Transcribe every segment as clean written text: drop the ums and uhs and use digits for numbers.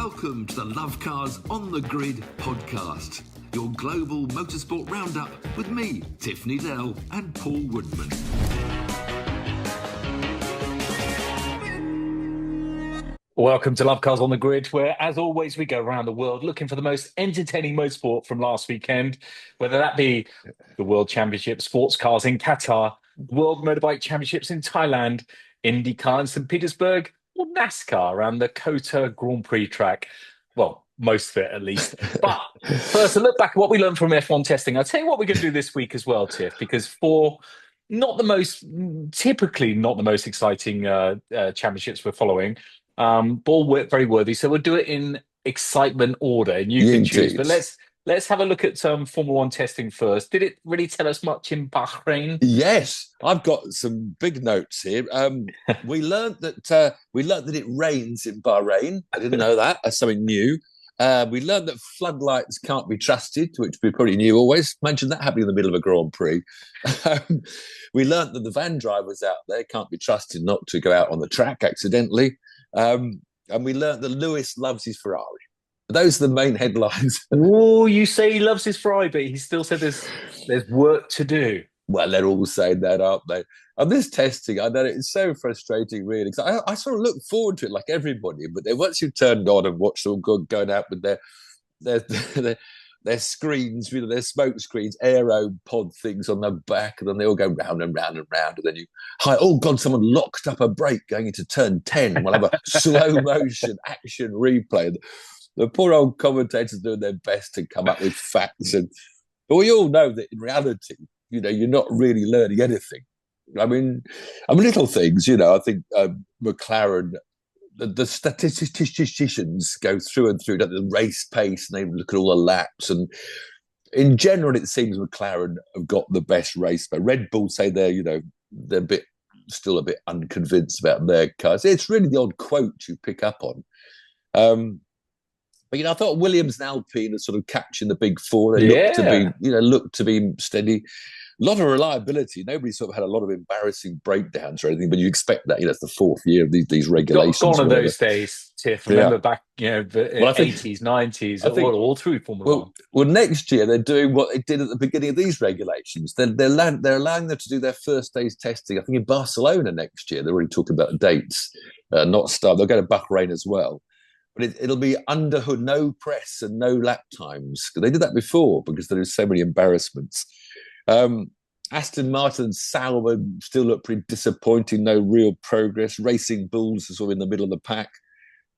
Welcome to the Lovecars on the Grid podcast, your global motorsport roundup with me, Tiff Needell, and Paul Woodman. Welcome to Lovecars on the Grid, where, as always, we go around the world looking for the most entertaining motorsport from last weekend, whether that be the World Championship Sports Cars in Qatar, World Motorbike Championships in Thailand, IndyCar in St. Petersburg, or NASCAR around the Qatar Grand Prix track. Well, most of it, at least. But first, a look back at what we learned from F1 testing. I'll tell you what we're going to do this week as well, Tiff, because for typically not the most exciting championships we're following, ball very worthy. So we'll do it in excitement order, and you can choose. But let's have a look at some Formula One testing first. Did it really tell us much in Bahrain? Yes, I've got some big notes here. We learned that it rains in Bahrain. I didn't know that. That's something new. We learned that floodlights can't be trusted, which we probably knew always. Imagine that happening in the middle of a Grand Prix. We learned that the van drivers out there can't be trusted not to go out on the track accidentally. And we learned that Lewis loves his Ferrari. Those are the main headlines. Oh, you say he loves his Ferrari, but he still said there's work to do. Well, they're all saying that, aren't they? And this testing, I know it's so frustrating, really. Because I sort of look forward to it like everybody, but then once you've turned on and watched them going out with their screens, their smoke screens, aero pod things on the back, and then they all go round and round and round, and then oh God, someone locked up a brake going into turn 10. We'll have a slow motion action replay. The poor old commentators doing their best to come up with facts, but we all know that in reality, you're not really learning anything. I mean, little things. I think McLaren. The statisticians go through and through the race pace, and they look at all the laps. And in general, it seems McLaren have got the best race. But Red Bull say they're still a bit unconvinced about their cars. It's really the odd quote you pick up on. But I thought Williams and Alpine are sort of catching the big four. They look to be steady. A lot of reliability. Nobody sort of had a lot of embarrassing breakdowns or anything, but you expect that. It's the fourth year of these regulations. Gone are those days, Tiff. Remember back, the 80s, 90s, all through Formula One. Well, next year they're doing what they did at the beginning of these regulations. They're allowing them to do their first day's testing. I think in Barcelona next year. They're already talking about the dates. Not start. They'll go to Bahrain as well. But it'll be under hood, no press and no lap times. They did that before because there was so many embarrassments. Aston Martin and Sauber still look pretty disappointing. No real progress. Racing Bulls are sort of in the middle of the pack.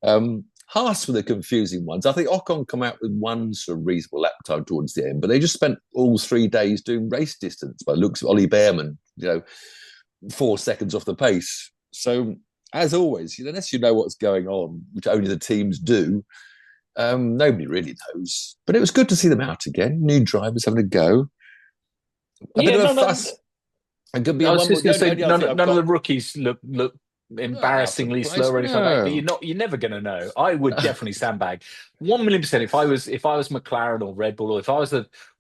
Haas were the confusing ones. I think Ocon come out with one sort of reasonable lap time towards the end, but they just spent all 3 days doing race distance by the looks of Ollie Behrman, 4 seconds off the pace. So, as always, unless you know what's going on, which only the teams do, nobody really knows. But it was good to see them out again. New drivers having a go. A bit of a fuss. It could be none of the rookies look embarrassingly slow or anything like that. But you're never going to know. I would definitely sandbag 1,000,000%. If I was McLaren or Red Bull, or if I was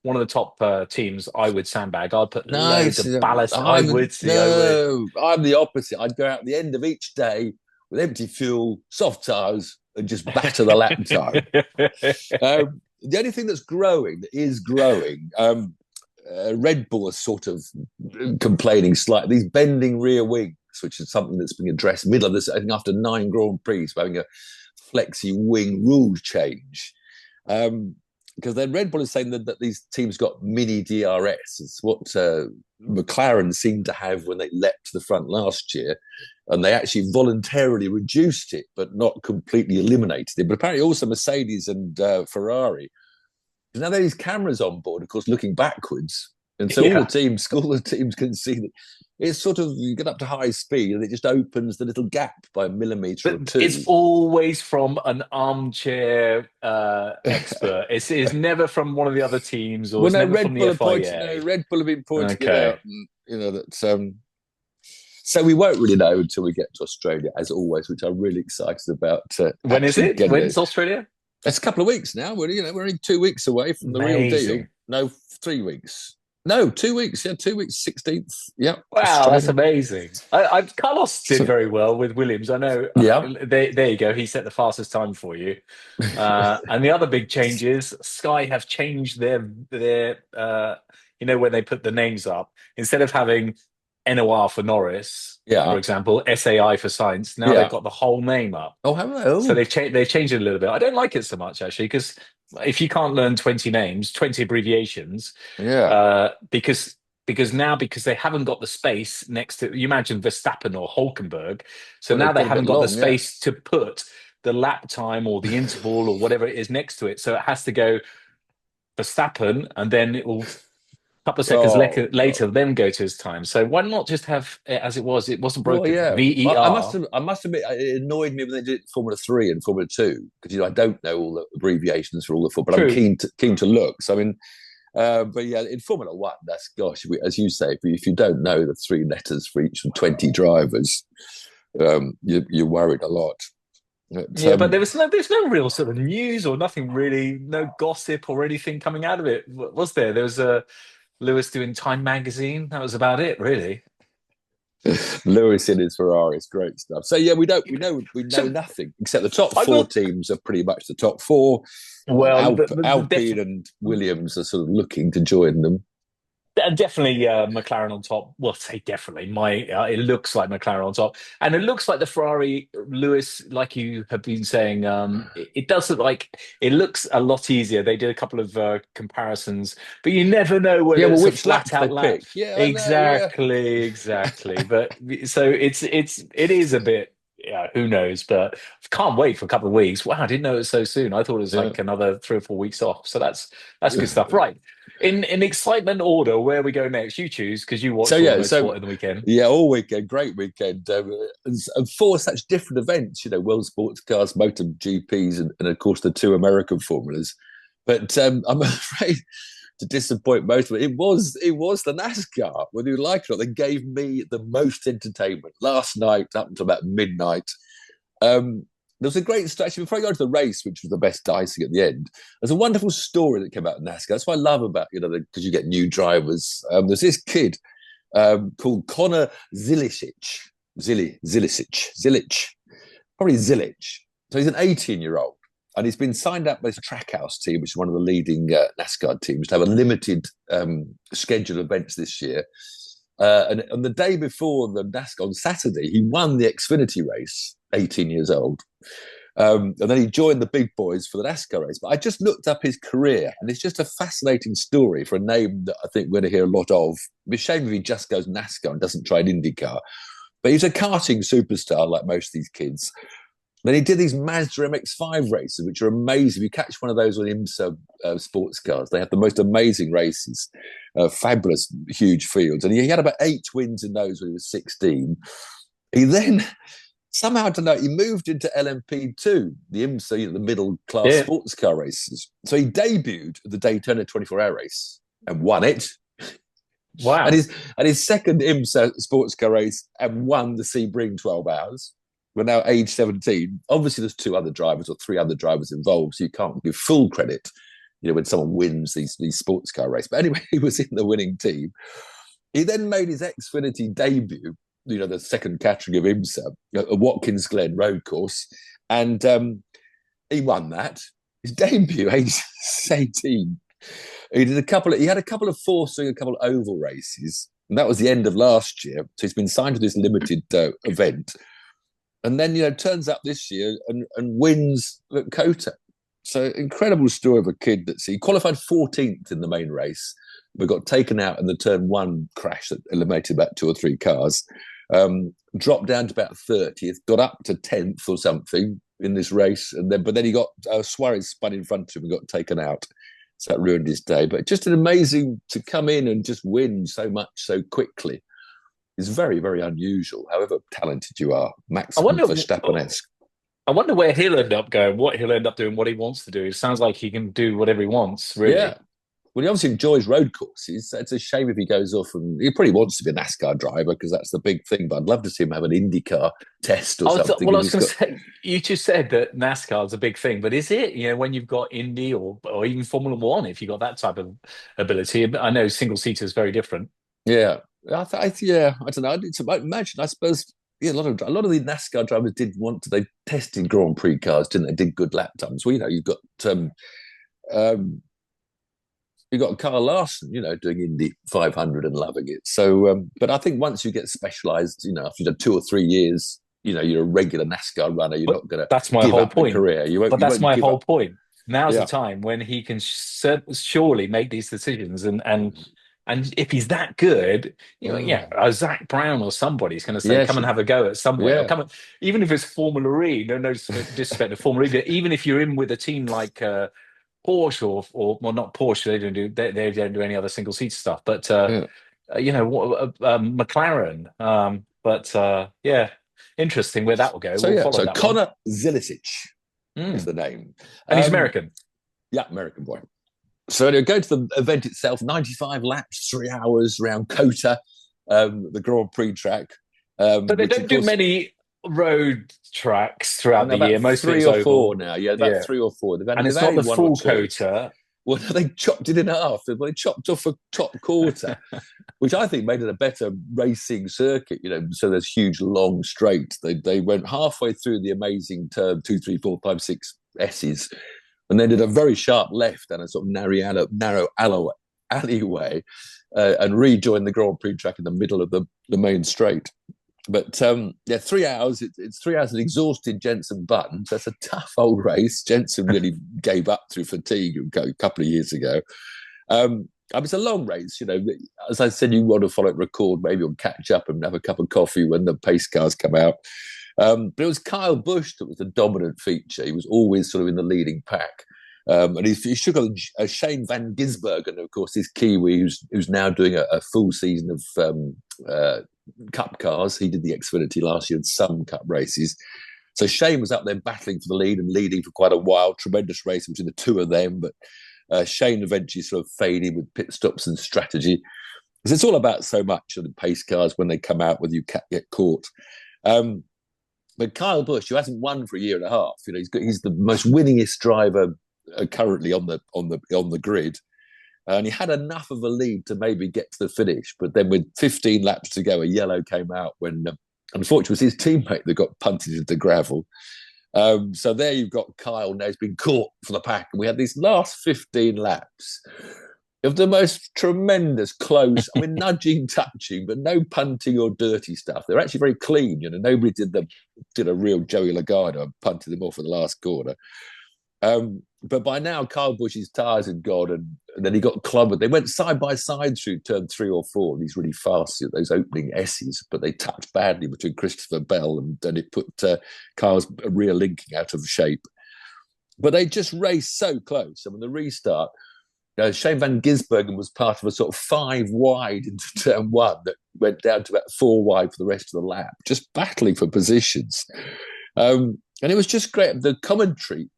one of the top teams, I would sandbag. I'd put loads of ballast. I'm the opposite. I'd go out at the end of each day with empty fuel, soft tyres, and just batter the lap time. The only thing that is growing. Red Bull are sort of complaining slightly. These bending rear wings, which is something that's being addressed middle of this, I think after 9 Grand Prix, having a flexi wing rule change. Because then Red Bull is saying that these teams got mini DRS. It's what McLaren seemed to have when they leapt to the front last year. And they actually voluntarily reduced it, but not completely eliminated it. But apparently also Mercedes and Ferrari. Now there are these cameras on board, of course, looking backwards. And so all the teams can see that it's sort of, you get up to high speed and it just opens the little gap by a millimetre or two. It's always from an armchair expert. It's never from one of the other teams or never from the FIA. Red Bull have been pointing it out. And, so we won't really know until we get to Australia, as always, which I'm really excited about. When is it? When's Australia? It's a couple of weeks now. We're only 2 weeks away from the real deal. No, 3 weeks. No, 2 weeks. Yeah, 2 weeks, 16th. Yeah, Wow, that's Australia. amazing. Carlos did So, very well with Williams. I know. yeah, There you go. He set the fastest time for you. And the other big change is Sky have changed their when they put the names up, instead of having NOR for Norris, for yeah, example, SAI for Science, now they've yeah. got the whole name up. Oh, So hello. they've changed it a little bit. I don't like it so much actually, because if you can't learn 20 names, 20 abbreviations, Yeah. because they haven't got the space next to, you imagine Verstappen or Hulkenberg, so Well, now they've they got a haven't bit got the long. Yeah. space to put the lap time or the interval or whatever it is next to it. So it has to go Verstappen, and then it will couple of seconds Oh, later, then go to his time. So why not just have it as it was? It wasn't well, broken. yeah. VER. I must admit, it annoyed me when they did Formula Three and Formula Two because I don't know all the abbreviations for all the football. But I'm True. keen to look. So I mean, but yeah, in Formula One, that's gosh, as you say, if you don't know the three letters for each of 20 drivers, you're worried a lot. Yeah, but there's no real sort of news or nothing really, no gossip or anything coming out of it, was there? There was a Lewis doing Time magazine. That was about it, really. Lewis in his Ferrari is great stuff. So yeah, we know So nothing except the top I four will. teams are pretty much the top four. Well, Alpine and Williams are sort of looking to join them. definitely McLaren on top. Well, say definitely. It looks like McLaren on top, and it looks like the Ferrari Lewis, like you have been saying. It does look like it looks a lot easier. They did a couple of comparisons, but you never know Yeah, whether well, it's a which laps flat they out lap. pick? Yeah, I know. Yeah, Exactly. But so it is a bit. Yeah, who knows? But can't wait for a couple of weeks. Wow, I didn't know it was so soon. I thought it was yeah. like another 3 or 4 weeks off. So that's good stuff. Right. In excitement order, where we go next? You choose, because you So watched all the yeah, so motorsport in the weekend. yeah, all weekend, great weekend, and four such different events. World Sports Cars, MotoGPs, and of course the two American formulas. But I'm afraid to disappoint most of it. It was the NASCAR. Whether you like it or not, they gave me the most entertainment last night up until about midnight. There was a great story. Actually, before I go to the race, which was the best dicing at the end, there's a wonderful story that came out of NASCAR. That's what I love about, because you get new drivers. There's this kid called Connor Zilicic. Zilic, probably Zilic. So he's an 18-year-old, and he's been signed up by this Trackhouse team, which is one of the leading NASCAR teams, to have a limited schedule of events this year. And on the day before the NASCAR, on Saturday, he won the Xfinity race, 18 years old. And then he joined the big boys for the NASCAR race. But I just looked up his career, and it's just a fascinating story for a name that I think we're going to hear a lot of. It'd be a shame if he just goes NASCAR and doesn't try an IndyCar. But he's a karting superstar like most of these kids. Then he did these Mazda MX-5 races, which are amazing. If you catch one of those on IMSA sports cars, they have the most amazing races, fabulous, huge fields. And he had about 8 wins in those when he was 16. He then, somehow, I don't know, he moved into LMP2, the IMSA, the middle class sports car races. So he debuted at the Daytona 24-hour race and won it. Wow. And his second IMSA sports car race and won the Sebring 12 hours. We're now age 17. Obviously, there's 2 other drivers or 3 other drivers involved, so you can't give full credit, when someone wins these sports car races. But anyway, he was in the winning team. He then made his Xfinity debut, the second category of IMSA, a Watkins Glen road course, and he won that. His debut, age 18. He had a couple of forcing, a couple of oval races, and that was the end of last year. So he's been signed to this limited event. And then, turns up this year and wins at Kota. So incredible story of a kid he qualified 14th in the main race, but got taken out in the turn 1 crash that eliminated about 2 or 3 cars. Dropped down to about 30th, got up to 10th or something in this race, but then he got Suarez spun in front of him and got taken out. So that ruined his day. But just an amazing to come in and just win so much so quickly. Is very, very unusual, however talented you are. Maximum Verstappen-esque. I wonder where he'll end up going, what he'll end up doing, what he wants to do. It sounds like he can do whatever he wants, really. Yeah. Well, he obviously enjoys road courses. It's a shame if he goes off, and he probably wants to be a NASCAR driver because that's the big thing. But I'd love to see him have an IndyCar test or something. Well, I was going to say, you just said that NASCAR is a big thing, but is it? When you've got Indy or even Formula One, if you've got that type of ability, I know single seater is very different. Yeah, yeah. I don't know. I imagine. I suppose. Yeah, a lot of the NASCAR drivers did want to. They tested Grand Prix cars, didn't they? Did good lap times. Well, you've got you've got Kyle Larson, doing Indy 500 and loving it. So, but I think once you get specialised, after you've done 2 or 3 years, you're a regular NASCAR runner. You're not going to. That's my whole point. Career. That's my whole point. Now's the time when he can surely make these decisions, and if he's that good, Zach Brown or somebody's going to say, "Come and have a go at somewhere." Yeah. Even if it's Formula E, no disrespect to Formula E, but even if you're in with a team like Porsche or not Porsche, they don't do any other single seat stuff, but McLaren. Interesting where that will go. So Connor Zilicic is the name, and he's American. Yeah, American boy. So anyway, go to the event itself, 95 laps, 3 hours around COTA, the Grand Prix track. But they don't do many road tracks throughout the year. Most 3 or 4 now. Yeah, about 3 or 4. And it's not the full COTA. Well, they chopped it in half. They chopped off a top quarter, which I think made it a better racing circuit. So there's huge long straights. They went halfway through the amazing turn 2, 3, 4, 5, 6 S's. And then did a very sharp left and a sort of narrow alleyway and rejoined the Grand Prix track in the middle of the main straight. But 3 hours, it's 3 hours of exhausted Jenson Button. So it's a tough old race. Jenson really gave up through fatigue a couple of years ago. It's a long race. As I said, you want to follow it, record, maybe you'll catch up and have a cup of coffee when the pace cars come out. But it was Kyle Busch that was the dominant feature. He was always sort of in the leading pack. And he shook on Shane Van Gisbergen, of course, this Kiwi who's now doing a full season of Cup cars. He did the Xfinity last year and some Cup races. So Shane was up there battling for the lead and leading for quite a while. Tremendous race between the two of them. But Shane eventually sort of faded with pit stops and strategy. Because it's all about so much of the pace cars when they come out, whether you get caught. But Kyle Busch, who hasn't won for a year and a half, he's the most winningest driver currently on the grid, and he had enough of a lead to maybe get to the finish. But then, with 15 laps to go, a yellow came out when, unfortunately, it was his teammate that got punted into gravel. So there you've got Kyle now. He's been caught for the pack, and we had these last 15 laps of the most tremendous close, nudging, touching, but no punting or dirty stuff. They're actually very clean. Nobody did a real Joey Logano and punted them off at the last corner. But by now, Kyle Busch's tyres had gone, and then he got clobbered. They went side by side through turn 3 or 4, these really fast, those opening S's, but they touched badly between Christopher Bell, and it put Kyle's rear linking out of shape. But they just raced so close. The restart, Shane Van Gisbergen was part of a sort of 5 wide into turn 1 that went down to about 4 wide for the rest of the lap, just battling for positions. And it was just great. The commentary,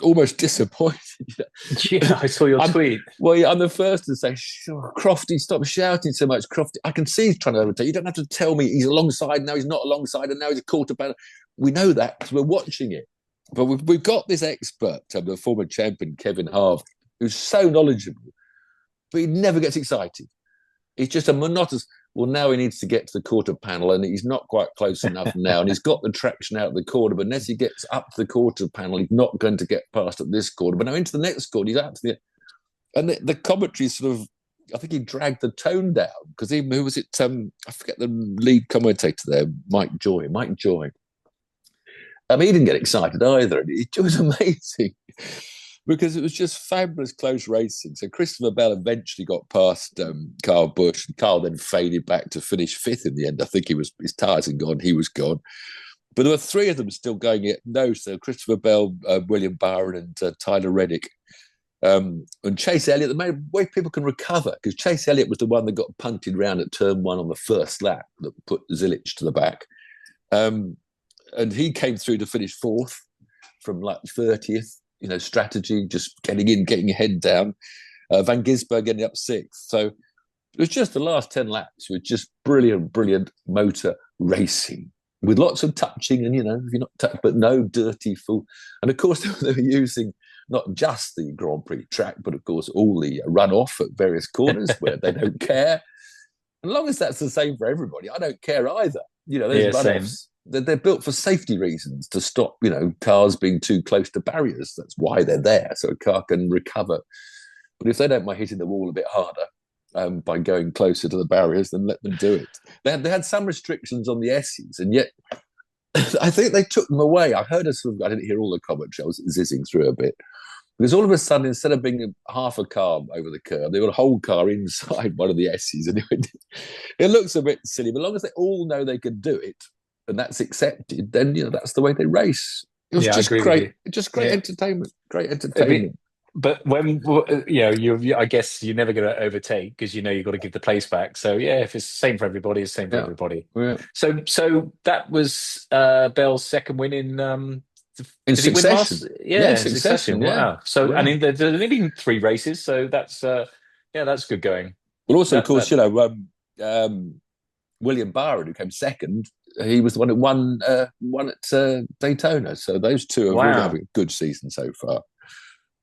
almost disappointed. Yeah, I saw your tweet. Well, I'm the first to say, Crofty, stop shouting so much. Crofty, I can see he's trying to overtake. You don't have to tell me he's alongside, now he's not alongside, and now he's a quarter panel. We know that because we're watching it. But we've got this expert, the former champion, Kevin Harv, who's so knowledgeable, but he never gets excited. He's just a monotonous, well, now he needs to get to the quarter panel and he's not quite close enough now, and he's got the traction out of the corner, but unless he gets up to the quarter panel, he's not going to get past at this corner. But now into the next corner, he's up to the... And the commentary sort of, I think he dragged the tone down, because who was it? I forget the lead commentator there, Mike Joy. He didn't get excited either. It was amazing. Because it was just fabulous close racing. So Christopher Bell eventually got past Kyle Busch, and Kyle then faded back to finish 5th in the end. I think his tyres had gone, he was gone. But there were 3 of them still going at no. So Christopher Bell, William Byron, and Tyler Reddick. And Chase Elliott, the way people can recover, because Chase Elliott was the one that got punted round at turn 1 on the first lap that put Zilic to the back. And he came through to finish 4th from like 30th. Strategy, just getting in, getting your head down. Van Gisbergen ended up sixth. So it was just the last 10 laps with just brilliant motor racing with lots of touching and, if you're not touched, but no dirty full. And of course, they were using not just the Grand Prix track, but of course, all the runoff at various corners where they don't care. And as long as that's the same for everybody, I don't care either. Those runoffs, they're built for safety reasons to stop, cars being too close to barriers. That's why they're there, so a car can recover. But if they don't mind hitting the wall a bit harder, by going closer to the barriers, then let them do it. They had some restrictions on the S's, and yet I think they took them away. I didn't hear all the commentary. I was zizzing through a bit. Because all of a sudden, instead of being half a car over the curb, they got a whole car inside one of the S's. And it looks a bit silly, but as long as they all know they can do it, and that's accepted, then that's the way they race. It was just great. Just great entertainment. Great entertainment. But when I guess you're never going to overtake because you've got to give the place back. So if it's the same for everybody, it's the same for everybody. Yeah. So that was Bell's second win in succession. Succession. Wow. So and there's only been 3 races, so that's good going. Well, also of course William Byron, who came second, he was the one that won at Daytona. So those two are really having a good season so far.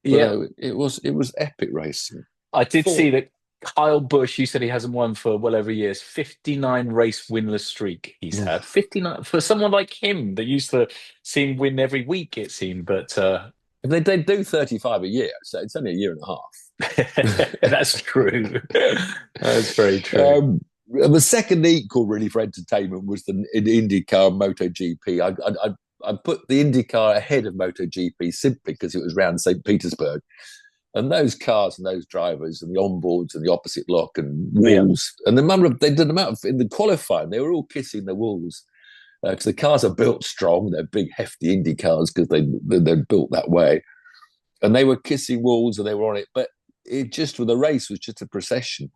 But, it was epic racing. I did see that Kyle Busch, you said he hasn't won for well over years. 59 race winless streak he's had. 59 for someone like him that used to seem win every week, it seemed. But they do 35 a year, so it's only a year and a half. That's true. That's very true. The second equal, really, for entertainment was the IndyCar and MotoGP. I put the IndyCar ahead of MotoGP simply because it was around St. Petersburg. And those cars and those drivers and the onboards and the opposite lock and walls. And they did them out in the qualifying. They were all kissing the walls because the cars are built strong. They're big, hefty Indy cars because they're built that way. And they were kissing walls and they were on it. But the race was just a procession.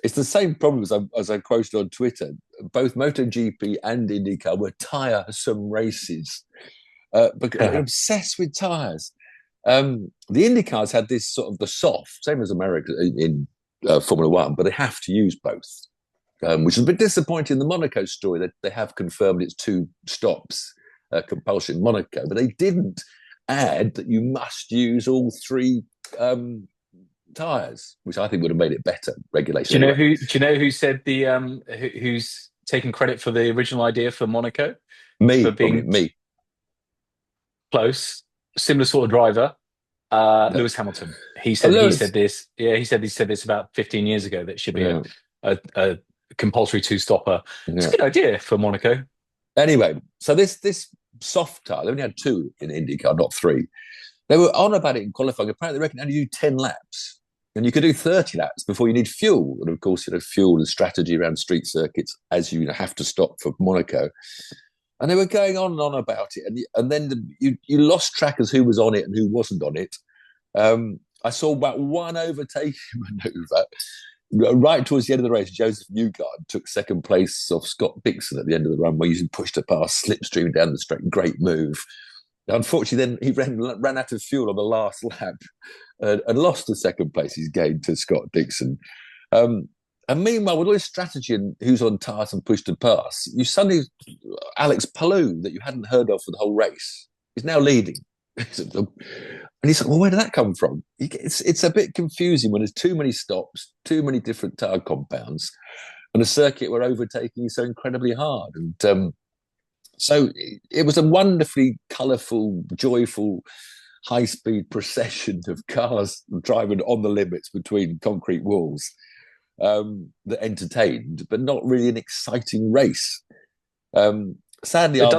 It's the same problem as I quoted on Twitter. Both MotoGP and IndyCar were tiresome races because they're obsessed with tyres. The IndyCars had this sort of the soft, same as America in Formula One, but they have to use both, which is a bit disappointing in the Monaco story that they have confirmed it's 2 stops compulsion in Monaco, but they didn't add that you must use all 3 tyres, which I think would have made it better regulation. Do you know who said who's taken credit for the original idea for Monaco? Me. Close. Similar sort of driver, Lewis Hamilton. He said this. Yeah, he said this about 15 years ago. That should be a compulsory 2-stopper. It's a good idea for Monaco. Anyway, so this soft tyre, they only had 2 in IndyCar, not 3. They were on about it in qualifying. Apparently, they reckon only do 10 laps, and you could do 30 laps before you need fuel. And of course, fuel and strategy around street circuits as you have to stop for Monaco. And they were going on and on about it. And then you lost track as who was on it and who wasn't on it. I saw about one overtaking manoeuvre. Right towards the end of the race, Joseph Newgarden took second place off Scott Dixon at the end of the run, where he pushed a past, slipstream down the straight. Great move. Unfortunately, then he ran out of fuel on the last lap and lost the second place he's gained to Scott Dixon. And meanwhile, with all his strategy and who's on tyres and pushed to pass, you suddenly, Alex Palou, that you hadn't heard of for the whole race, is now leading. And he's like, well, where did that come from? It's a bit confusing when there's too many stops, too many different tyre compounds, and a circuit where overtaking is so incredibly hard. And so it was a wonderfully colourful, joyful, high-speed procession of cars driving on the limits between concrete walls. That entertained, but not really an exciting race. Sadly, it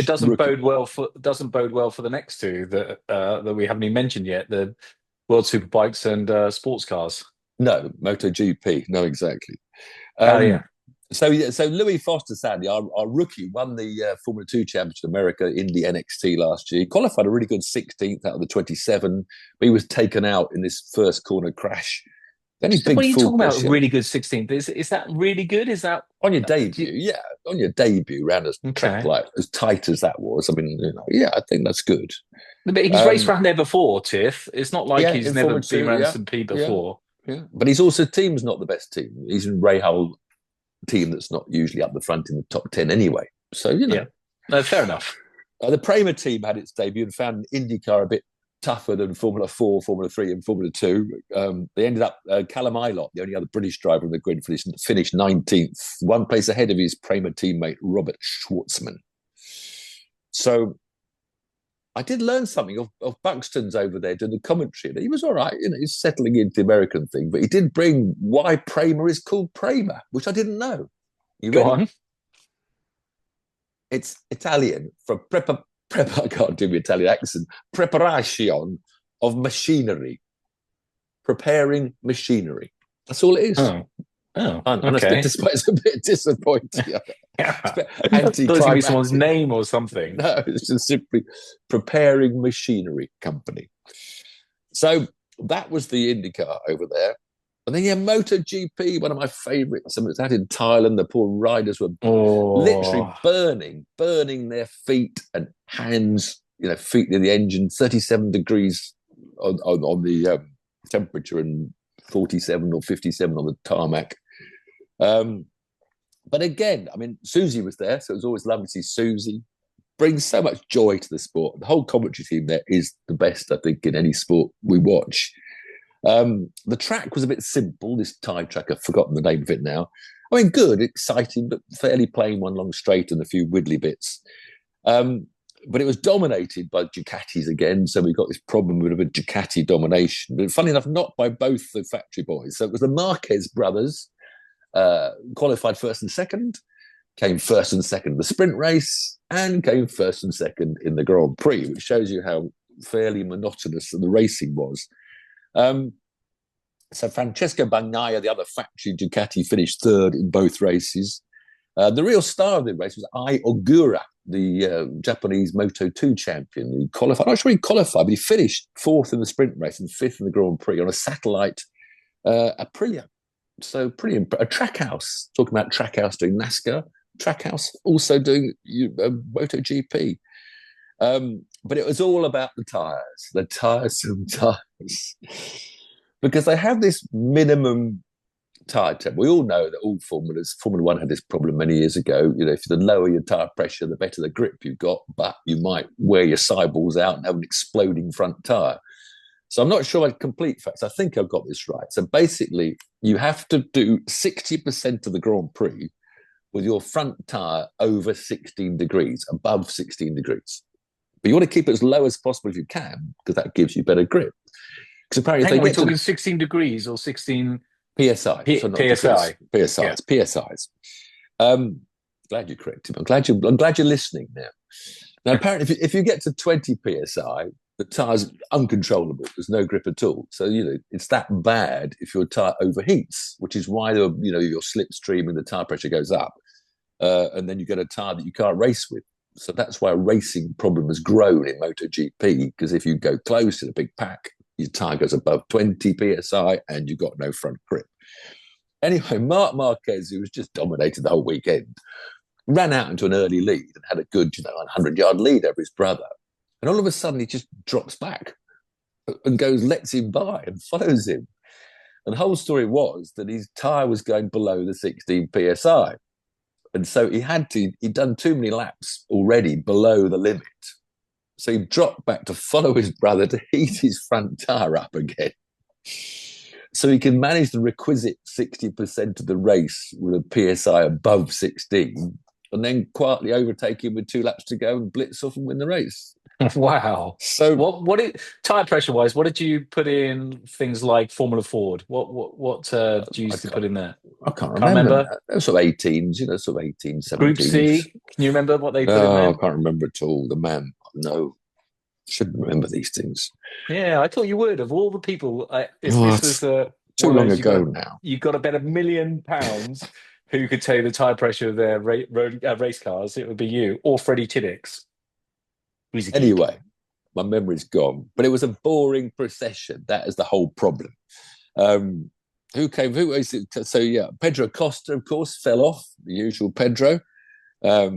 doesn't bode well for the next 2 that we haven't even mentioned yet: the World Superbikes and sports cars. No, MotoGP. No, exactly. So Louis Foster, sadly, our rookie, won the Formula 2 Championship in America in the NXT last year. He qualified a really good 16th out of the 27, but he was taken out in this first corner crash Any So what big are you full talking about? push, Really good 16th? Is that really good? Is that on your do debut, you- on your debut around a track okay? like as tight as that was. I mean, I think that's good. But he's raced Um, around there before, Tiff. It's not like he's in never Formula been 2, around some P yeah, before. yeah. But he's also team's not the best team. He's in Rahal team that's not usually up the front in the top 10 anyway. So Yeah, no, fair enough. The Prema team had its debut and found IndyCar a bit tougher than Formula 4, Formula 3 and Formula 2. They ended up, Callum Ilott, the only other British driver in the grid, finished 19th, one place ahead of his Prema teammate, Robert Schwartzman. So I did learn something of Buxton's over there doing the commentary. He was all right, he's settling into the American thing, but he did bring why Prema is called Prema, which I didn't know. You Go ready? on. It's Italian for I can't do the Italian accent. Preparation of machinery. Preparing machinery. That's all it is. Oh, And okay. it's a bit disappointing. I thought it was going to be someone's name or something. No, it's just simply preparing machinery company. So that was the IndyCar over there. And then, MotoGP, one of my favourites. It's out in Thailand. The poor riders were literally burning their feet and hands, feet near the engine, 37 degrees on the temperature and 47 or 57 on the tarmac. But again, I mean, Susie was there, so it was always lovely to see Susie. Brings so much joy to the sport. The whole commentary team there is the best, I think, in any sport we watch. The track was a bit simple, this Thai track. I've forgotten the name of it now. I mean, good, exciting, but fairly plain, one long straight and a few wiggly bits. But it was dominated by Ducatis again, so we got this problem with a Ducati domination. But funny enough, not by both the factory boys. So it was the Marquez brothers, qualified first and second, came first and second in the sprint race, and came first and second in the Grand Prix, which shows you how fairly monotonous the racing was. So Francesco Bagnaia, the other factory Ducati, finished third in both races. The real star of the race was Ai Ogura, the Japanese Moto2 champion. He qualified. I'm not sure he qualified, but he finished fourth in the sprint race and fifth in the Grand Prix on a satellite Aprilia. So a track house. Talking about track house doing NASCAR. Track house also doing MotoGP. But it was all about the tiresome tires. Because they have this minimum tire temp. We all know that all Formula One had this problem many years ago. If the lower your tire pressure, the better the grip you've got, but you might wear your sideballs out and have an exploding front tire. So I'm not sure I complete facts. I think I've got this right. So basically, you have to do 60% of the Grand Prix with your front tire over 16 degrees, above 16 degrees. But you want to keep it as low as possible if you can, because that gives you better grip. Because apparently, we're talking 16 degrees or 16 PSI. PSI. PSIs. Glad you corrected me. I'm glad you're listening now. Now, apparently, if you get to 20 PSI, the tire's uncontrollable. There's no grip at all. So, it's that bad if your tire overheats, which is why, your slipstream and the tire pressure goes up. And then you get a tire that you can't race with. So that's why a racing problem has grown in MotoGP, because if you go close in a big pack, your tire goes above 20 PSI and you've got no front grip. Anyway, Marc Marquez, who was just dominated the whole weekend, ran out into an early lead and had a good, 100-yard lead over his brother. And all of a sudden, he just drops back and lets him by and follows him. And the whole story was that his tire was going below the 16 PSI. And so he'd done too many laps already below the limit. So he dropped back to follow his brother to heat his front tire up again. So he can manage the requisite 60% of the race with a PSI above 16 and then quietly overtake him with 2 laps to go and blitz off and win the race. Wow. So tire pressure wise, what did you put in things like Formula Ford? What do you used to put in there? I can't remember. Sort of 18s, sort of 18, 17s. Group C, can you remember what they put in there? I can't remember at all. The man, no. Shouldn't remember these things. Yeah, I thought you would. Of all the people, if this was too long ago now. You got to bet £1 million who could tell you the tire pressure of their race cars. It would be you or Freddie Tiddix. Anyway, my memory's gone. But it was a boring procession. That is the whole problem. Who came? Who is it? So yeah, Pedro Costa, of course, fell off. The usual Pedro. Well,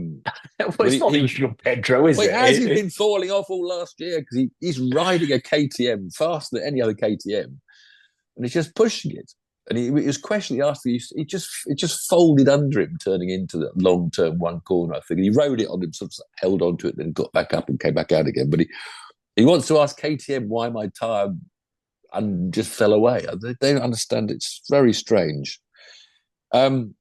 it's not the usual Pedro, is well, it? He's been falling off all last year because he's riding a KTM faster than any other KTM, and he's just pushing it. And he was questioning after it just folded under him, turning into the long term one corner. I think and he rode it on him, sort of held onto it, then got back up and came back out again. But he wants to ask KTM why my tyre and just fell away. They don't understand. It's very strange. So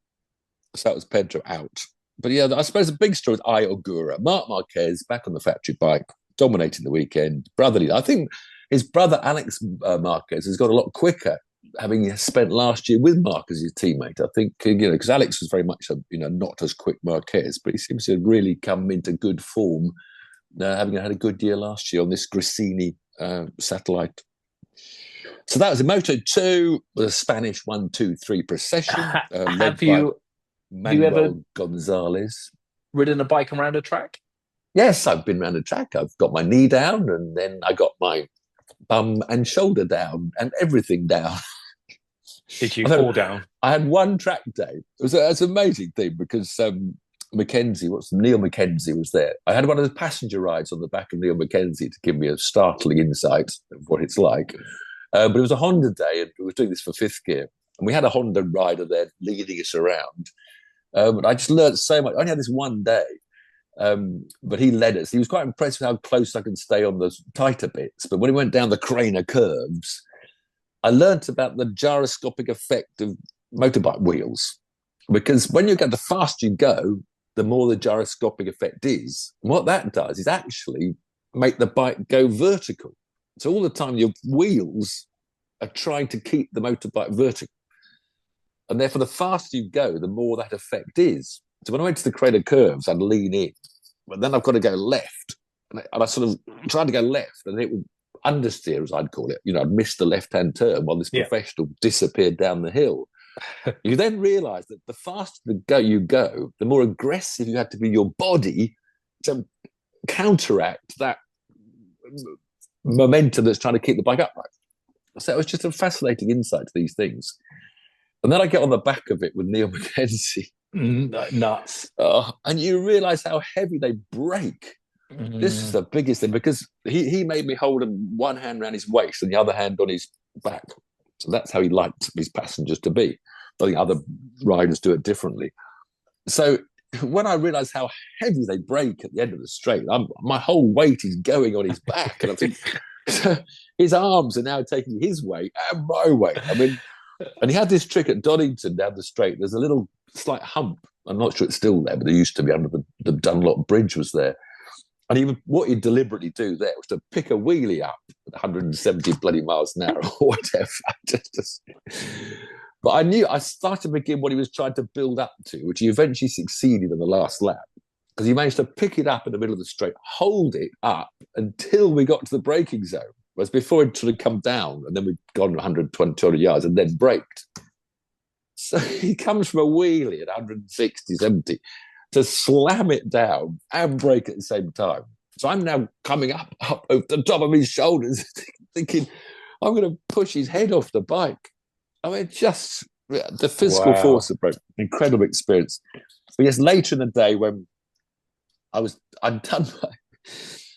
that was Pedro out. But yeah, I suppose the big story is Ogura. Marc Marquez back on the factory bike, dominating the weekend. Brotherly. I think his brother Alex Marquez has got a lot quicker, having spent last year with Marc as his teammate. I think, because Alex was very much not as quick Marquez, but he seems to have really come into good form, having had a good year last year on this Gresini satellite. So that was in Moto2, the Spanish 1-2-3 procession. Have you ever Gonzalez ridden a bike around a track? Yes, I've been around a track. I've got my knee down, and then I got my bum and shoulder down, and everything down. Did you fall down? I had one track day. It was an amazing thing because Neil Mackenzie was there. I had one of the passenger rides on the back of Neil Mackenzie to give me a startling insight of what it's like. But it was a Honda day, and we were doing this for fifth gear. And we had a Honda rider there leading us around. But I just learned so much. I only had this one day, but he led us. He was quite impressed with how close I can stay on the tighter bits. But when he went down the Craner curves, I learnt about the gyroscopic effect of motorbike wheels. Because when you go, the faster you go, the more the gyroscopic effect is. And what that does is actually make the bike go vertical. So all the time your wheels are trying to keep the motorbike vertical. And therefore, the faster you go, the more that effect is. So when I went to the Craner curves, I'd lean in. But then I've got to go left. And I sort of tried to go left, and it would understeer, as I'd call it. I'd miss the left-hand turn while this professional disappeared down the hill. You then realise that the faster you go, the more aggressive you have to be your body to counteract that momentum that's trying to keep the bike upright. So it was just a fascinating insight to these things. And then I get on the back of it with Neil Mackenzie. Nuts. And you realise how heavy they break. This is the biggest thing, because he made me hold one hand around his waist and the other hand on his back. So that's how he liked his passengers to be. I think other riders do it differently. So when I realised how heavy they break at the end of the straight, my whole weight is going on his back. And I think his arms are now taking his weight and my weight. And he had this trick at Donington down the straight. There's a little slight hump. I'm not sure it's still there, but there used to be under the Dunlop Bridge was there. And what he'd deliberately do there was to pick a wheelie up at 170 bloody miles an hour or whatever. But I started to begin what he was trying to build up to, which he eventually succeeded in the last lap, because he managed to pick it up in the middle of the straight, hold it up until we got to the braking zone. Whereas before it sort of come down, and then we'd gone 120, 200 yards and then braked. So he comes from a wheelie at 160, 70 to slam it down and brake at the same time. So I'm now coming up over the top of his shoulders, thinking, I'm going to push his head off the bike. Just the physical force of both. Incredible experience. But yes, later in the day when I'd done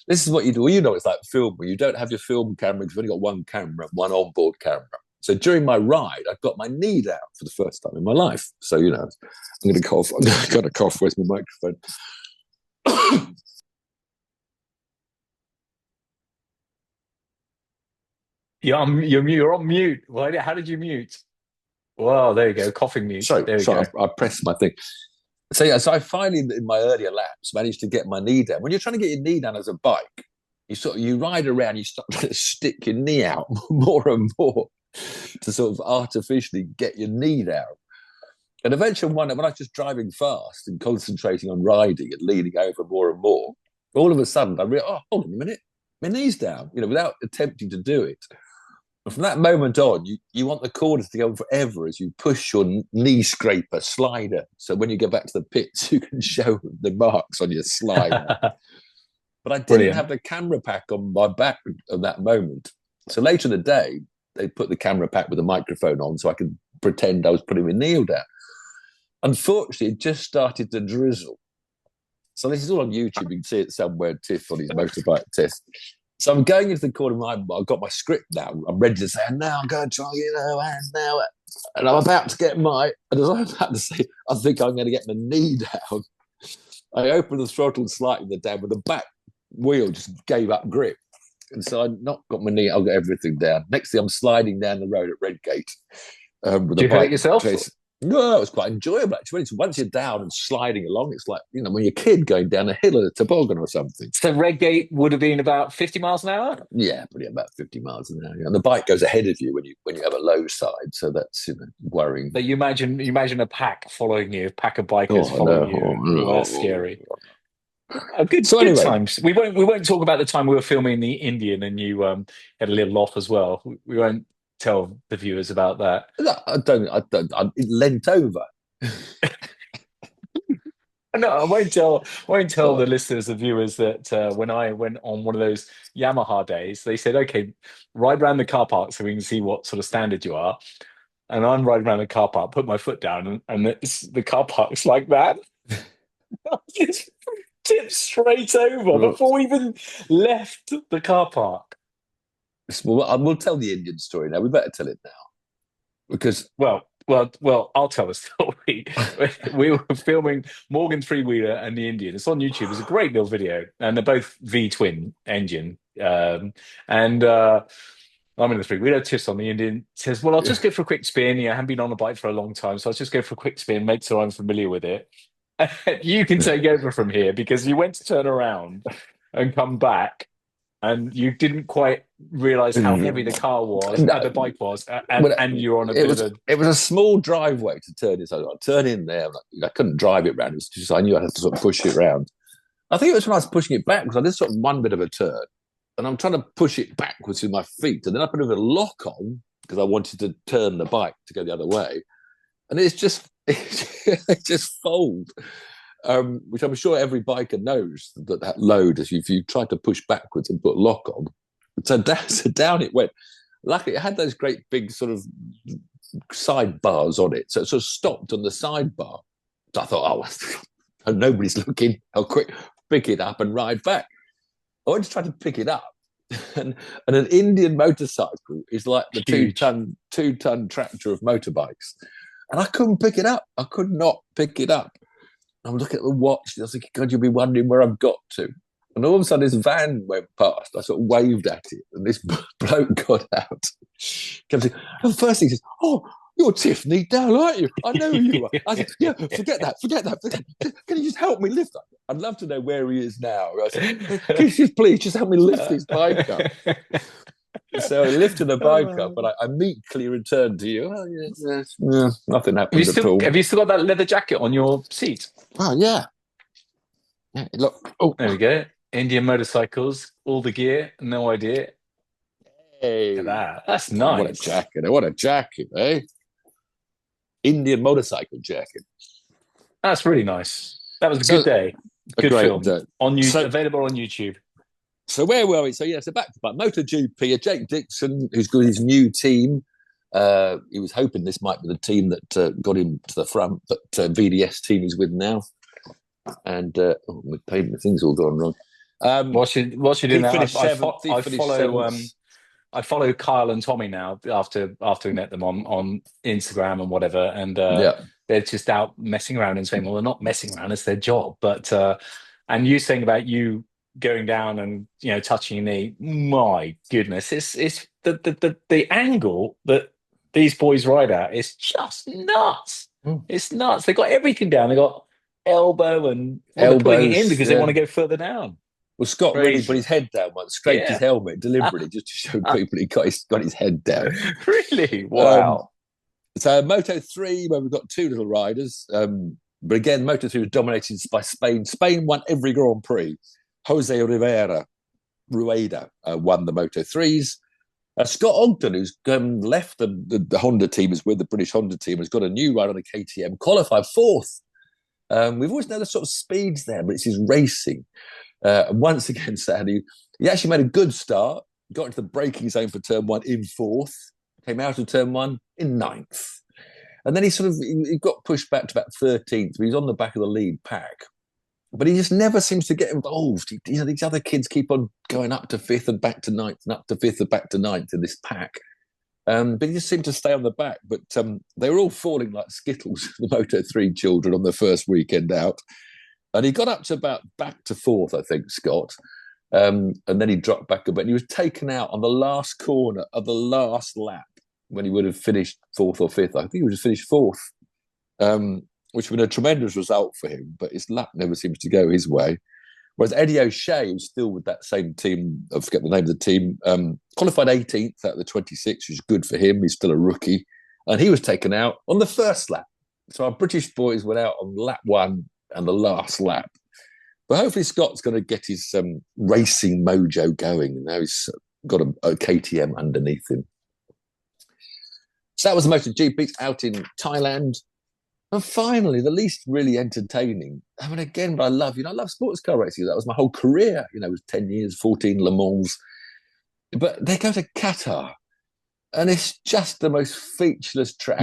this is what you do. Well, it's like film where you don't have your film camera because you've only got one camera, one onboard camera. So during my ride, I've got my knee down for the first time in my life. So, I'm going to cough. I've got to cough. Where's my microphone? You're on mute. How did you mute? Well, there you go. Coughing mute. Sorry, there we go. I pressed my thing. So I finally, in my earlier laps, managed to get my knee down. When you're trying to get your knee down as a bike, you ride around, you start to stick your knee out more and more to sort of artificially get your knee down. And eventually when I was just driving fast and concentrating on riding and leaning over more and more, all of a sudden I realized, hold on a minute, my knee's down, without attempting to do it. And from that moment on, you want the corners to go on forever as you push your knee scraper slider. So when you go back to the pits, you can show the marks on your slider. But I didn't have the camera pack on my back at that moment. So later in the day, they put the camera pack with the microphone on so I could pretend I was putting my knee down. Unfortunately, it just started to drizzle. So this is all on YouTube. You can see it somewhere, Tiff on his motorbike test. So I'm going into the corner of my, I've got my script now. I'm ready to say, and now I'm going to try, and now, and I'm about to get and as I'm about to say, I think I'm going to get my knee down. I opened the throttle slightly down, but the back wheel just gave up grip. And so I not got my knee, I'll get everything down. Next thing I'm sliding down the road at Redgate. Did you hurt it yourself? No, it was quite enjoyable, actually. Once you're down and sliding along, it's like, when you're a kid going down a hill in a toboggan or something. So Redgate would have been about 50 miles an hour? Yeah, probably about 50 miles an hour. And the bike goes ahead of you when you have a low side, so that's worrying. But you imagine a pack following you, a pack of bikers following you. Oh, that's scary. Good times. We won't talk about the time we were filming the Indian and you had a little off as well. We won't tell the viewers about that. No, I don't. It leant over. No, I won't tell the listeners, the viewers, that when I went on one of those Yamaha days, they said, "Okay, ride around the car park so we can see what sort of standard you are." And I'm riding around the car park, put my foot down, and the car park's like that. I just tipped straight over before we even left the car park. Well, we'll tell the Indian story now. We better tell it now because well, I'll tell the story. We were filming Morgan Three-Wheeler and the Indian. It's on YouTube. It's a great little video, and they're both V-twin engine. I'm in the Three-Wheeler. Tiff's on the Indian. Says, "Well, I'll just go for a quick spin. I haven't been on a bike for a long time, so I'll just go for a quick spin, make sure I'm familiar with it." You can take over from here because you went to turn around and come back. And you didn't quite realise how heavy the car was, the bike was, and you were on It was a small driveway to turn in. So I turn in there. I couldn't drive it around. It was just, I knew I had to sort of push it around. I think it was when I was pushing it back because I did sort of one bit of a turn, and I'm trying to push it backwards with my feet, and then I put a bit of lock on because I wanted to turn the bike to go the other way, and it just fold. Which I'm sure every biker knows that load, if you try to push backwards and put lock on, so down it went. Luckily, it had those great big sort of sidebars on it, so it sort of stopped on the sidebar. So I thought, oh, nobody's looking. I'll quick pick it up and ride back. I went to try to pick it up, and an Indian motorcycle is like the two-ton tractor of motorbikes, and I couldn't pick it up. I could not pick it up. I'm looking at the watch. I was thinking, God, you'll be wondering where I've got to. And all of a sudden, this van went past. I sort of waved at it, and this bloke got out. And the first thing he says, "Oh, you're Tiff Needell, aren't you? I know who you are." I said, "Yeah, forget that. Can you just help me lift that? I'd love to know where he is now." I said, please just help me lift his bike up." So I lifted the bike up, and I meekly returned to you. Oh, nothing happened at all. Have you still got that leather jacket on your seat? Oh, yeah. Look. Oh, there we go. Indian motorcycles, all the gear, no idea. Hey, look at that. That's nice. What a jacket, eh? Indian motorcycle jacket. That's really nice. That was a good day. Good film. On YouTube, available on YouTube. So where were we? So back to MotoGP. Jake Dixon, who's got his new team. He was hoping this might be the team that got him to the front, but VDS team he's with now. And with payment, things all gone wrong. What's she doing now? I follow Kyle and Tommy now after we met them on Instagram and whatever, and they're just out messing around and saying, well, they're not messing around; it's their job. But and you saying about you going down and touching your knee, my goodness, it's the angle that these boys ride at is just nuts. It's nuts. They got everything down. They got elbow and putting it in because they want to go further down. Well, Scott really put his head down once, scraped his helmet deliberately just to show people he got his head down. Really? Wow. So Moto3, where we've got two little riders. But again, Moto3 was dominated by Spain. Spain won every Grand Prix. Jose Rueda won the Moto3s. Scott Ogden, who's left the Honda team, is with the British Honda team, has got a new ride on the KTM, qualified fourth. We've always known the sort of speeds there, but it's his racing. Once again, Saturday, he actually made a good start, got into the braking zone for turn one in fourth, came out of turn one in ninth. And then he got pushed back to about 13th. But he's on the back of the lead pack. But he just never seems to get involved. These other kids keep on going up to 5th and back to 9th and up to 5th and back to 9th in this pack. But he just seemed to stay on the back. But they were all falling like skittles, the Moto3 children, on the first weekend out. And he got up to about back to 4th, I think, Scott. And then he dropped back a bit. And he was taken out on the last corner of the last lap when he would have finished 4th or 5th. I think he would have finished 4th, which would have been a tremendous result for him. But his lap never seems to go his way. Whereas Eddie O'Shea, who's still with that same team, I forget the name of the team, qualified 18th out of the 26, which is good for him. He's still a rookie. And he was taken out on the first lap. So our British boys went out on lap 1 and the last lap. But hopefully Scott's going to get his racing mojo going. Now he's got a KTM underneath him. So that was the MotoGP out in Thailand. And finally, the least really entertaining. I mean, again, but I love sports car racing. That was my whole career. It was 10 years, 14 Le Mans. But they go to Qatar. And it's just the most featureless track.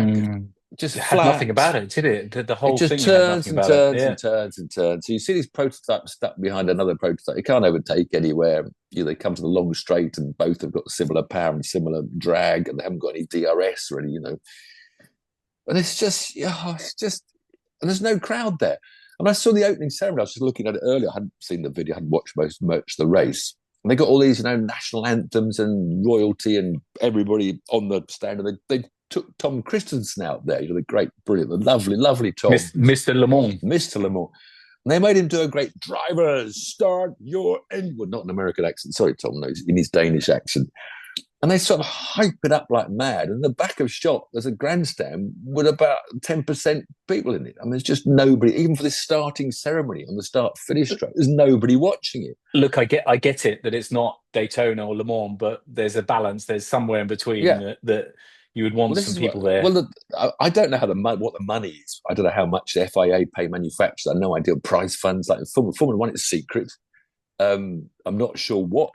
Just had flat. Nothing about it, did it? The whole it just thing turns had and nothing turns about and turns and turns. So you see these prototypes stuck behind another prototype. You can't overtake anywhere. They come to the long straight and both have got similar power and similar drag, and they haven't got any DRS or any, And it's just, and there's no crowd there. And I saw the opening ceremony. I was just looking at it earlier. I hadn't seen the video. I hadn't watched much of the race. And they got all these, national anthems and royalty and everybody on the stand. And they took Tom Christensen out there, the great, brilliant, the lovely, lovely Tom. Mr. Le Mans. Mr. Le Mans. And they made him do a great drivers, start your engine. Well, not an American accent. Sorry, Tom, no, in his Danish accent. And they sort of hype it up like mad. And in the back of shot, there's a grandstand with about 10% people in it. I mean, there's just nobody, even for this starting ceremony on the start-finish track, there's nobody watching it. Look, I get it that it's not Daytona or Le Mans, but there's a balance. There's somewhere in between that you would want some people there. Well, I don't know what the money is. I don't know how much the FIA pay manufacturers. I have no idea. Prize funds, like Formula One, it's secret. I'm not sure what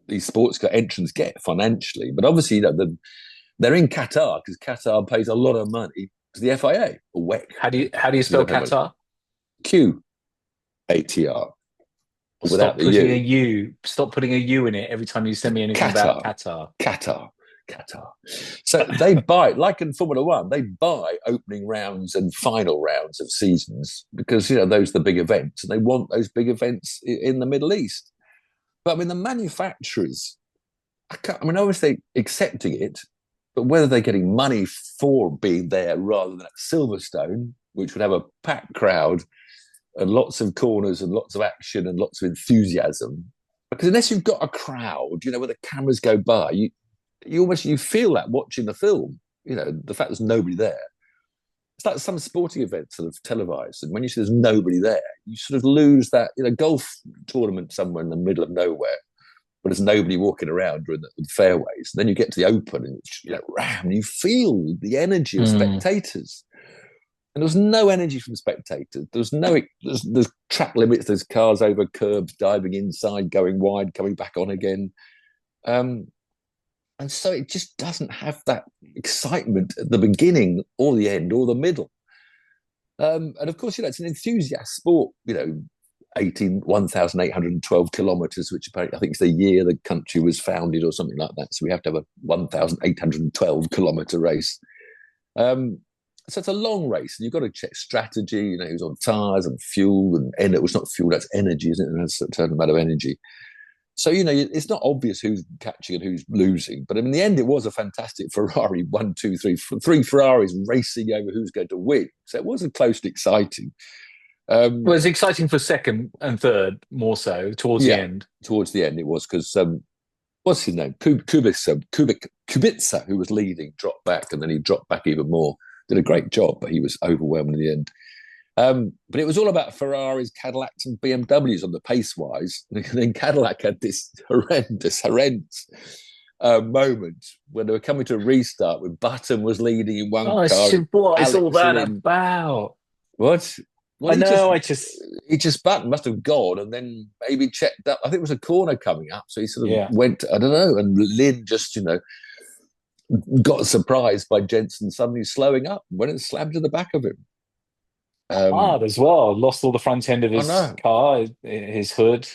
these sports car entrants get financially, but obviously, they're in Qatar because Qatar pays a lot of money to the FIA or WEC. How do you spell Qatar? QATR. Stop putting a U. Stop putting a U in it every time you send me anything about Qatar. Qatar. So they buy, like in Formula One, they buy opening rounds and final rounds of seasons because, those are the big events and they want those big events in the Middle East. But I mean, the manufacturers, obviously accepting it, but whether they're getting money for being there rather than at Silverstone, which would have a packed crowd and lots of corners and lots of action and lots of enthusiasm. Because unless you've got a crowd, where the cameras go by, you feel that watching the film, the fact there's nobody there. It's like some sporting events sort of televised, and when you see there's nobody there, you sort of lose that, golf tournament somewhere in the middle of nowhere, but there's nobody walking around during the fairways. And then you get to the Open, and you feel the energy of spectators. And there's no energy from spectators. There's track limits. There's cars over curbs, diving inside, going wide, coming back on again. And so it just doesn't have that excitement at the beginning or the end or the middle. And of course, it's an enthusiast sport, 1,812 kilometres, which apparently I think is the year the country was founded or something like that. So we have to have a 1,812 kilometre race. So it's a long race, and you've got to check strategy, who's on tyres and fuel and well, it's not fuel, that's energy, isn't it? That's a certain amount of energy. So, it's not obvious who's catching and who's losing. But in the end, it was a fantastic Ferrari, 3 Ferraris racing over who's going to win. So it was close and exciting. Well, it was exciting for second and third, more so, towards the end. Towards the end, it was because, what's his name? Kubica, who was leading, dropped back, and then he dropped back even more. Did a great job, but he was overwhelming in the end. But it was all about Ferraris, Cadillacs, and BMWs on the pace-wise. And then Cadillac had this horrendous moment when they were coming to a restart with Button was leading in one car. What is all that about? What? Well, He just Button must have gone and then maybe checked up. I think it was a corner coming up, so he sort of went, I don't know, and Lynn just, got surprised by Jensen suddenly slowing up when it slammed to the back of him. Hard as well. Lost all the front end of his car, his hood.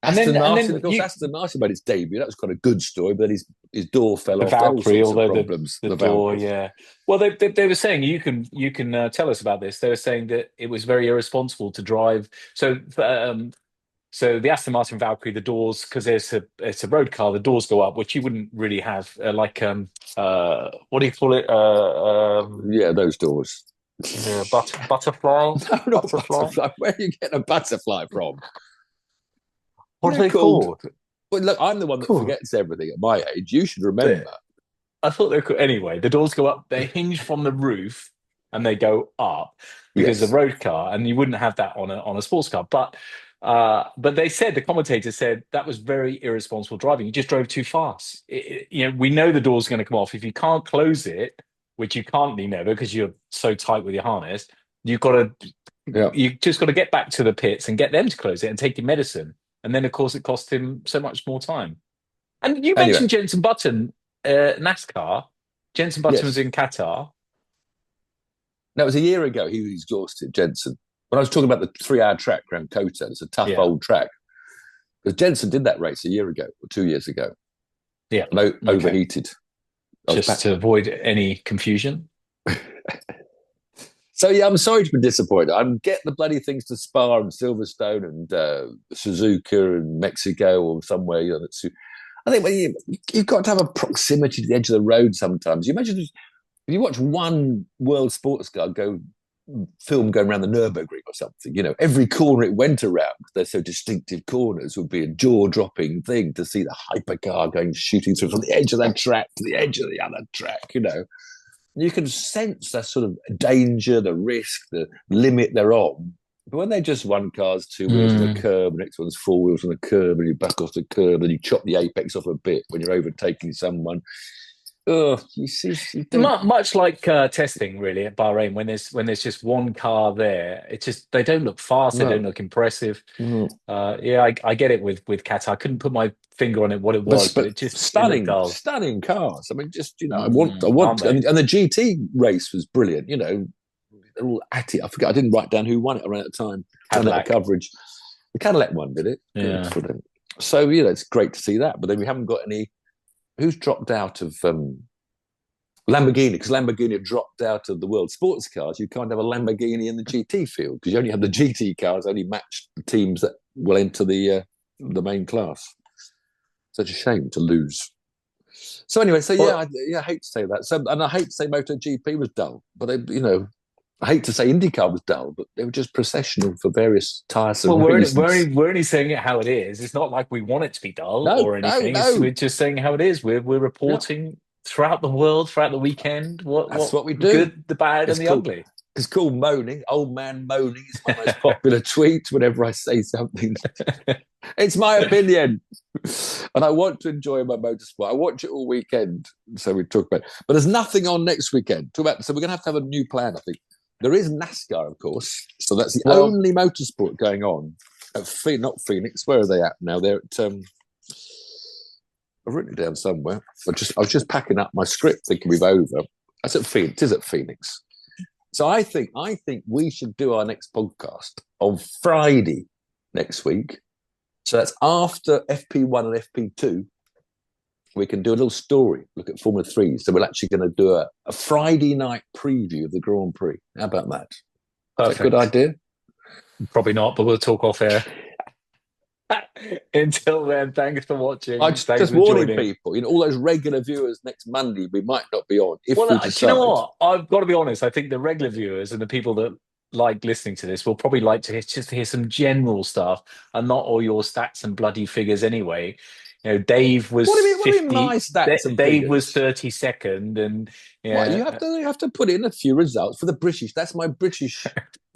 Aston Martin, of course, Aston Martin made its debut. That was quite a good story, but his door fell off. Valkyrie, although problems. The door, yeah. Well, they were saying you can tell us about this. They were saying that it was very irresponsible to drive. So the Aston Martin Valkyrie, the doors, because it's a road car, the doors go up, which you wouldn't really have what do you call it? Yeah, those doors. Butterfly. No, not butterfly. Where are you getting a butterfly from? What are they called? Well, look, I'm the one that forgets everything at my age. You should remember. I thought they could. Anyway, the doors go up. They hinge from the roof and they go up because it's a road car, and you wouldn't have that on a sports car. But they said, the commentator said, that was very irresponsible driving. You just drove too fast. We know the door's going to come off. If you can't close it, which you can't never because you're so tight with your harness, you just got to get back to the pits and get them to close it and take your medicine. And then, of course, it cost him so much more time. And you mentioned Jenson Button, NASCAR. Jenson Button was in Qatar. That was a year ago. He was exhausted, Jenson. When I was talking about the 3-hour track around Kota, it's a tough old track. Because Jenson did that race a year ago or 2 years ago. Yeah. And overheated. Just to avoid any confusion. So, I'm sorry to be disappointed. I'm getting the bloody things to Spa and Silverstone and Suzuka and Mexico or somewhere. I think you've got to have a proximity to the edge of the road sometimes. You imagine if you watch one world sports car film going around the Nürburgring or something, every corner it went around, they're so distinctive corners, would be a jaw-dropping thing to see the hypercar shooting through from the edge of that track to the edge of the other track, You can sense that sort of danger, the risk, the limit they're on. But when they're just one car's 2 wheels on the curb, the next one's 4 wheels on the curb, and you back off the curb and you chop the apex off a bit when you're overtaking someone. You much like testing really at Bahrain, when there's just one car there, it's just they don't look fast, they don't look impressive. I get it with Qatar. I couldn't put my finger on it what it was, but it just stunning cars. I mean, just I want, and the GT race was brilliant. They're all at it. I forget. I didn't write down who won it around that time. Cadillac coverage. The Cadillac one did it. Yeah. So it's great to see that. But then we haven't got any. Who's dropped out of Lamborghini? Because Lamborghini have dropped out of the world sports cars. You can't have a Lamborghini in the GT field because you only have the GT cars only match the teams that will enter the main class. Such a shame to lose. So anyway, I hate to say that. And I hate to say MotoGP was dull, but I hate to say IndyCar was dull, but they were just processional for various tiresome reasons. We're only saying it how it is. It's not like we want it to be dull or anything. No. We're just saying how it is. We're reporting throughout the world, throughout the weekend. That's what we do. Good, the bad, and the ugly. It's called moaning. Old man moaning is my most popular tweet whenever I say something. It's my opinion. And I want to enjoy my motorsport. I watch it all weekend. So we talk about it. But there's nothing on next weekend. So we're going to have a new plan, I think. There is NASCAR, of course. So that's the only motorsport going on at not Phoenix. Where are they at now? They're at... I've written it down somewhere. I was just packing up my script thinking we've over. That's at Phoenix. It is at Phoenix. So I think we should do our next podcast on Friday next week. So that's after FP1 and FP2. We can do a little story, look at Formula 3. So we're actually going to do a Friday night preview of the Grand Prix. How about that? Perfect. Is that a good idea? Probably not, but we'll talk off air. Until then, thanks for watching. I'm just warning people, all those regular viewers next Monday, we might not be on. If we decide. Do you know what? I've got to be honest. I think the regular viewers and the people that like listening to this will probably like to just hear some general stuff and not all your stats and bloody figures anyway. Dave was 50. My stats and Dave figures? Was 32nd, and you have to put in a few results for the British. That's my British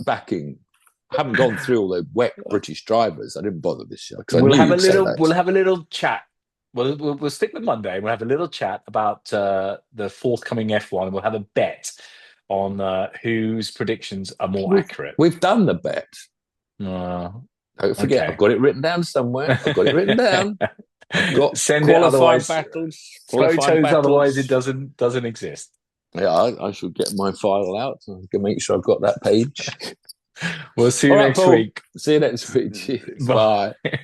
backing. I haven't gone through all the wet British drivers. I didn't bother this year. We'll have a little chat. We'll stick with Monday. We'll have a little chat about the forthcoming F1, and we'll have a bet on whose predictions are more accurate. We've done the bet. Don't forget, okay. I've got it written down somewhere. I've got it written down. I've got Send it, qualified otherwise battles. photos. Otherwise, it doesn't exist. Yeah, I should get my file out. I can make sure I've got that page. We'll see you All right, next Paul. week. See you next week. Cheers. Bye. Bye.